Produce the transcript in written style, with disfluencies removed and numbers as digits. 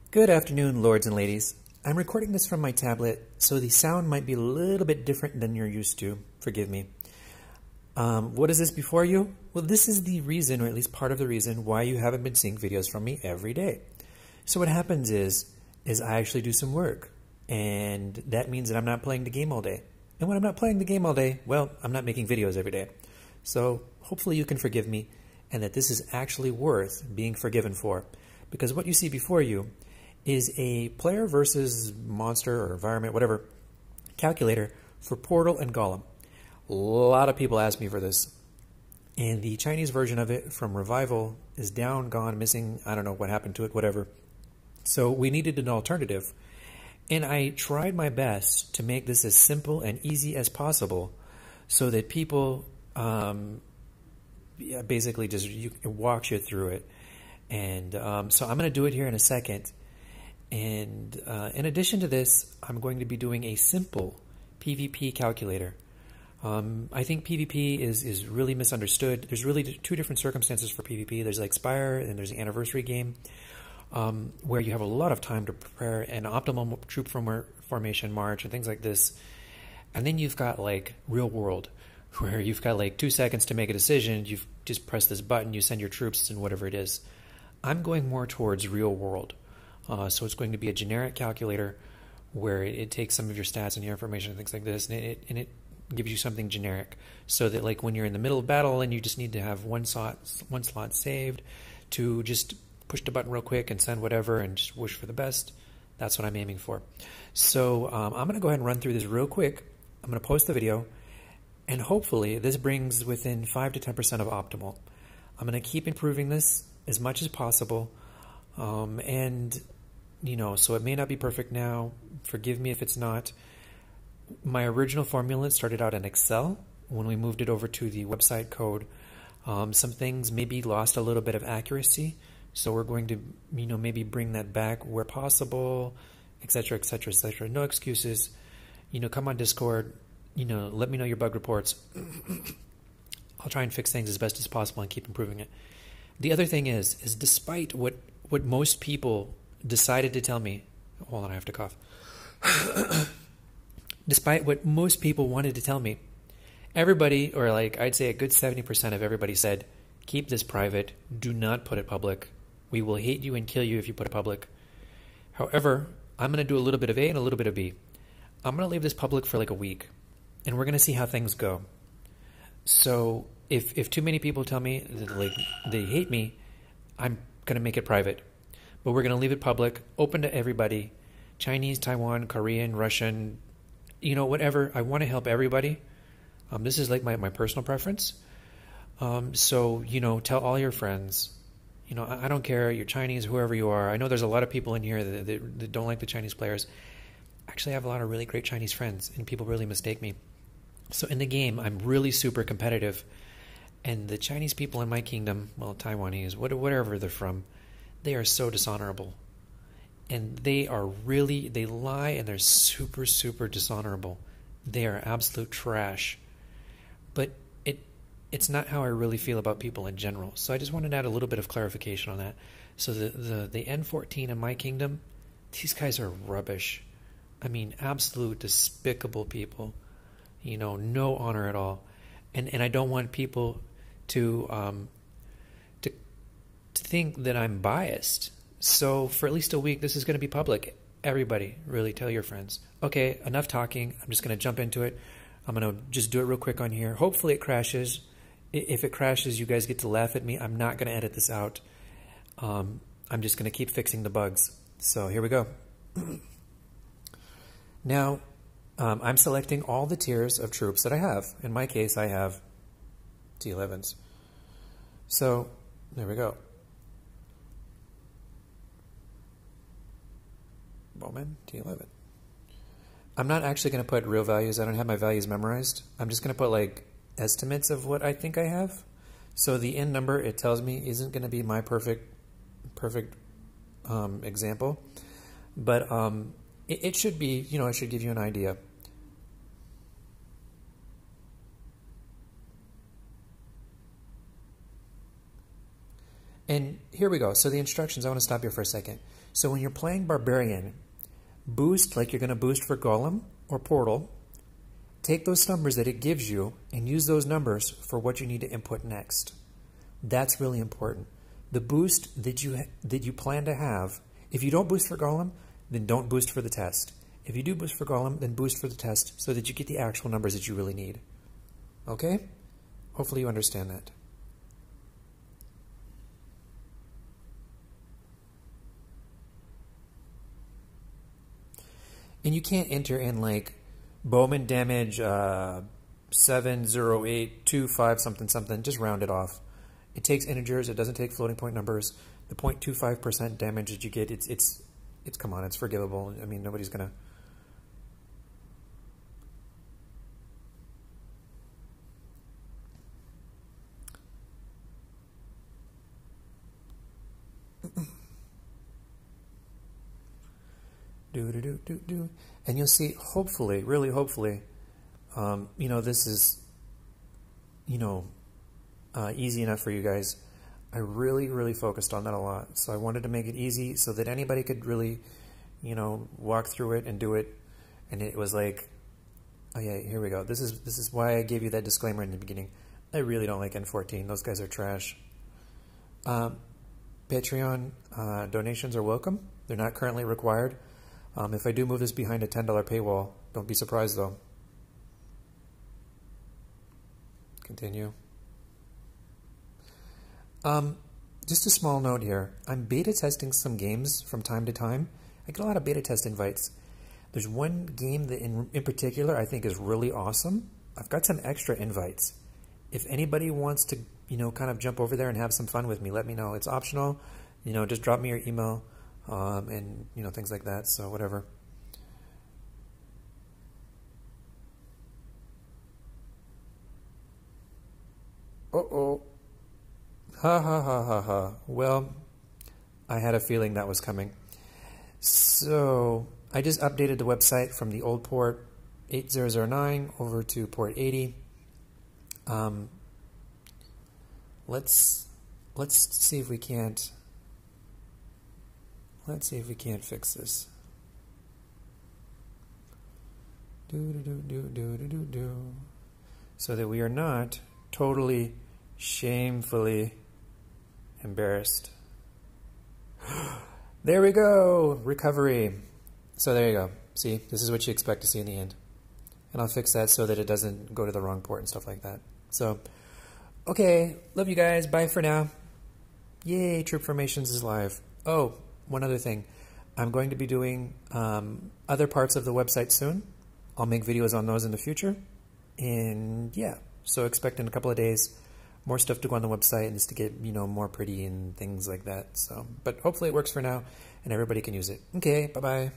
Good afternoon, lords and ladies. I'm recording this from my tablet, so the sound might be a little bit different than you're used to. Forgive me. What is this before you? Well, this is the reason, or at least part of the reason, why you haven't been seeing videos from me every day. So what happens is I actually do some work, and that means that I'm not playing the game all day. And when I'm not playing the game all day, well, I'm not making videos every day. So hopefully you can forgive me, and that this is actually worth being forgiven for. Because what you see before you is a player versus monster or environment, whatever, calculator for Portal and Golem. A lot of people ask me for this. And the Chinese version of it from Revival is down, gone, missing. I don't know what happened to it, whatever. So we needed an alternative. And I tried my best to make this as simple and easy as possible so that people basically just walks you through it. And so I'm going to do it here in a second. And in addition to this, I'm going to be doing a simple PvP calculator. I think PvP is really misunderstood. There's really two different circumstances for PvP. There's like Spire and there's the anniversary game, where you have a lot of time to prepare an optimal troop formation march and things like this. And then you've got like real world, where you've got like 2 seconds to make a decision. You've just pressed this button, you send your troops and whatever it is. I'm going more towards real world. So it's going to be a generic calculator where it takes some of your stats and your information and things like this, and it gives you something generic, so that like when you're in the middle of battle and you just need to have one slot saved to just push the button real quick and send whatever and just wish for the best. That's what I'm aiming for. So I'm going to go ahead and run through this real quick. I'm going to post the video, and hopefully this brings within 5 to 10% of optimal. I'm going to keep improving this as much as possible, and you know, so it may not be perfect now. Forgive me if it's not. My original formula started out in Excel. When we moved it over to the website code, some things maybe lost a little bit of accuracy. So we're going to, you know, maybe bring that back where possible, etc., etc., etc. No excuses. You know, come on Discord. You know, let me know your bug reports. I'll try and fix things as best as possible and keep improving it. The other thing is despite what most people decided to tell me, hold on, I have to cough. Despite what most people wanted to tell me, everybody, or like I'd say a good 70% of everybody said, keep this private, do not put it public. We will hate you and kill you if you put it public. However, I'm going to do a little bit of A and a little bit of B. I'm going to leave this public for like a week, and we're going to see how things go. So if too many people tell me that like they hate me, I'm going to make it private. But we're going to leave it public, open to everybody, Chinese, Taiwan, Korean, Russian, you know, whatever. I want to help everybody. This is like my personal preference. So, you know, tell all your friends. You know, I don't care, you're Chinese, whoever you are. I know there's a lot of people in here that don't like the Chinese players. Actually, I have a lot of really great Chinese friends, and people really mistake me. So in the game, I'm really super competitive. And the Chinese people in my kingdom, well, Taiwanese, whatever they're from, they are so dishonorable. And they lie, and they're super, super dishonorable. They are absolute trash. But it's not how I really feel about people in general. So I just wanted to add a little bit of clarification on that. So the N14 in my kingdom, these guys are rubbish. I mean, absolute despicable people. You know, no honor at all. And I don't want people to think that I'm biased. So for at least a week, this is going to be public. Everybody, really tell your friends. Okay, enough talking. I'm just going to jump into it. I'm going to just do it real quick on here. Hopefully it crashes. If it crashes, you guys get to laugh at me. I'm not going to edit this out. I'm just going to keep fixing the bugs. So here we go. Now, I'm selecting all the tiers of troops that I have. In my case, I have T11s. So there we go. Bowman, T11. I'm not actually going to put real values. I don't have my values memorized. I'm just going to put like estimates of what I think I have. So the end number it tells me isn't going to be my perfect example, but it should be, you know, it should give you an idea. And here we go. So the instructions, I want to stop here for a second. So when you're playing Barbarian, boost like you're going to boost for Golem or Portal. Take those numbers that it gives you and use those numbers for what you need to input next. That's really important. The boost that you plan to have, if you don't boost for Golem, then don't boost for the test. If you do boost for Golem, then boost for the test so that you get the actual numbers that you really need. Okay? Hopefully you understand that. And you can't enter in like Bowman damage 70825 something something. Just round it off. It takes integers. It doesn't take floating point numbers. The 0.25% damage that you get, it's come on, it's forgivable. I mean, nobody's gonna. Do. And you'll see, hopefully, really hopefully, you know, this is, you know, easy enough for you guys. I really focused on that a lot. So I wanted to make it easy so that anybody could really, you know, walk through it and do it. And it was like, oh yeah, here we go. This is why I gave you that disclaimer in the beginning. I really don't like N14. Those guys are trash. Patreon donations are welcome. They're not currently required. If I do move this behind a $10 paywall, don't be surprised though. Continue. Just a small note here. I'm beta testing some games from time to time. I get a lot of beta test invites. There's one game that in particular I think is really awesome. I've got some extra invites. If anybody wants to, you know, kind of jump over there and have some fun with me, let me know. It's optional. You know, just drop me your email. And, you know, things like that, so whatever. Uh-oh. Ha. Well, I had a feeling that was coming. So, I just updated the website from the old port 8009 over to port 80. Let's see if we can't... Let's see if we can't fix this. So that we are not totally shamefully embarrassed. There we go! Recovery. So there you go. See, this is what you expect to see in the end. And I'll fix that so that it doesn't go to the wrong port and stuff like that. So, okay. Love you guys. Bye for now. Yay, Troop Formations is live. Oh, one other thing. I'm going to be doing other parts of the website soon. I'll make videos on those in the future. And yeah, so expect in a couple of days more stuff to go on the website and just to get, you know, more pretty and things like that. So, but hopefully it works for now and everybody can use it. Okay, bye-bye.